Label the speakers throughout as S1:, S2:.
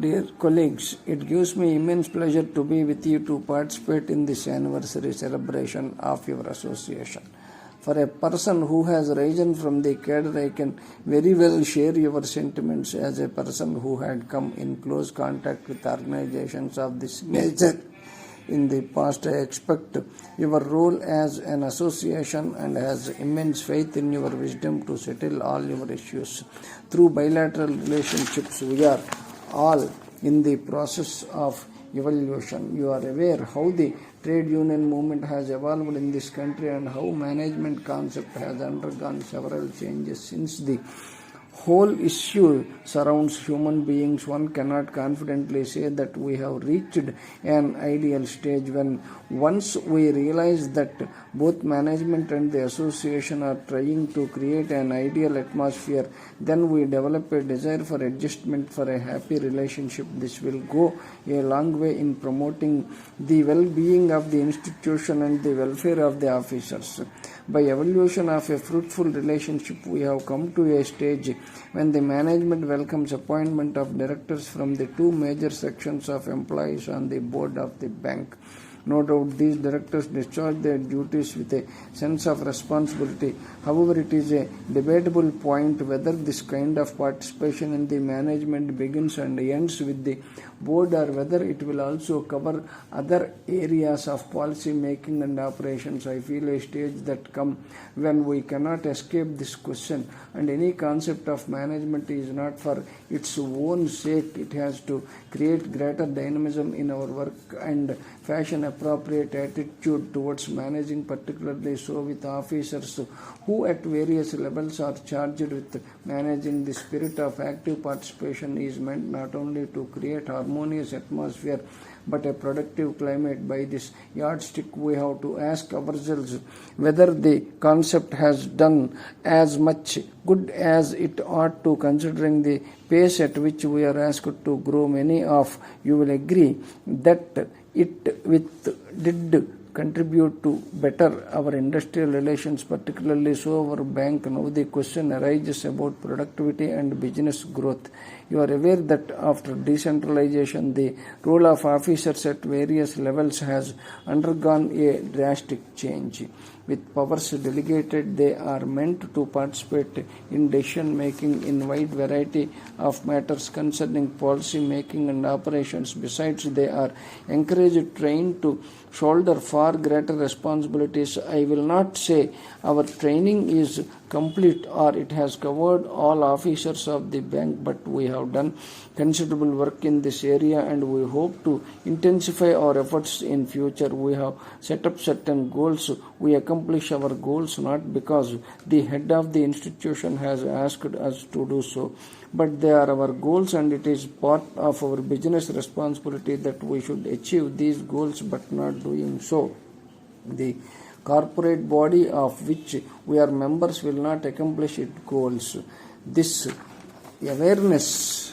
S1: Dear colleagues, it gives me immense pleasure to be with you to participate in this anniversary celebration of your association. For a person who has risen from the cadre, I can very well share your sentiments as a person who had come in close contact with organizations of this nature in the past. I expect your role as an association and has immense faith in your wisdom to settle all your issues. Through bilateral relationships, we are all in the process of evolution. You are aware how the trade union movement has evolved in this country and how management concept has undergone several changes since the whole issue surrounds human beings. One cannot confidently say that we have reached an ideal stage. When once we realize that both management and the association are trying to create an ideal atmosphere, then we develop a desire for adjustment for a happy relationship. This will go a long way in promoting the well-being of the institution and the welfare of the officers. By evolution of a fruitful relationship, we have come to a stage when the management welcomes appointment of directors from the two major sections of employees on the board of the bank. No doubt these directors discharge their duties with a sense of responsibility. However, it is a debatable point whether this kind of participation in the management begins and ends with the board or whether it will also cover other areas of policy making and operations. I feel a stage that comes when we cannot escape this question, and any concept of management is not for its own sake. It has to create greater dynamism in our work and fashion appropriate attitude towards managing, particularly so with officers who at various levels are charged with managing. The spirit of active participation is meant not only to create harmonious atmosphere but a productive climate. By this yardstick, we have to ask ourselves whether the concept has done as much good as it ought to, considering the pace at which we are asked to grow. Many of you will agree that it did contribute to better our industrial relations, particularly so our bank. Now the question arises about productivity and business growth. You are aware that after decentralization, the role of officers at various levels has undergone a drastic change. With powers delegated, they are meant to participate in decision making in wide variety of matters concerning policy making and operations. Besides, they are encouraged, trained to shoulder far greater responsibilities. I will not say our training is complete or it has covered all officers of the bank, but we have done considerable work in this area and we hope to intensify our efforts in future. We have set up certain goals. We accomplish our goals not because the head of the institution has asked us to do so, but they are our goals, and it is part of our business responsibility that we should achieve these goals. But not doing so, the corporate body of which we are members will not accomplish its goals. This awareness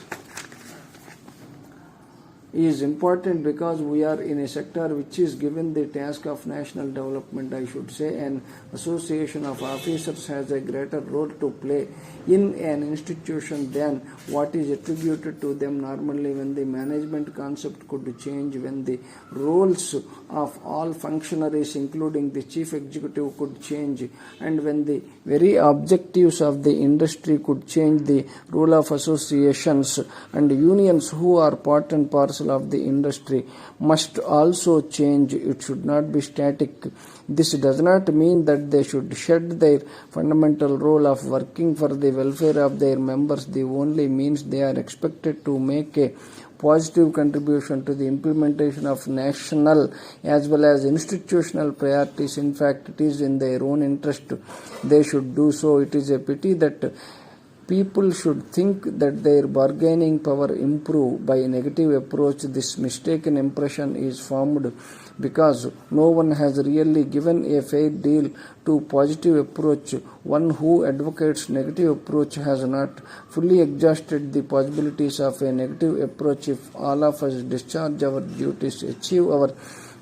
S1: is important because we are in a sector which is given the task of national development. I should say an association of officers has a greater role to play in an institution than what is attributed to them normally. When the management concept could change, when the roles of all functionaries including the chief executive could change, and when the very objectives of the industry could change, the role of associations and unions who are part and parcel of the industry must also change. It should not be static. This does not mean that they should shed their fundamental role of working for the welfare of their members. The only means they are expected to make a positive contribution to the implementation of national as well as institutional priorities. In fact, it is in their own interest they should do so. It is a pity that people should think that their bargaining power improve by a negative approach. This mistaken impression is formed because no one has really given a fair deal to positive approach. One who advocates negative approach has not fully exhausted the possibilities of a negative approach. If all of us discharge our duties, achieve our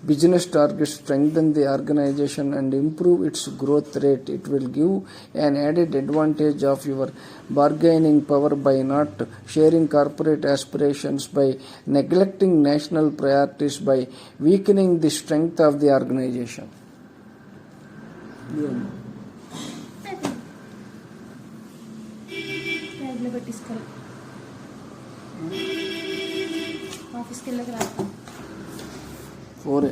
S1: business targets strengthen the organization and improve its growth rate. It will give an added advantage of your bargaining power by not sharing corporate aspirations, by neglecting national priorities, by weakening the strength of the organization.
S2: ఆఫీస్కి వెళ్ళక రాస్తాం
S1: 4A.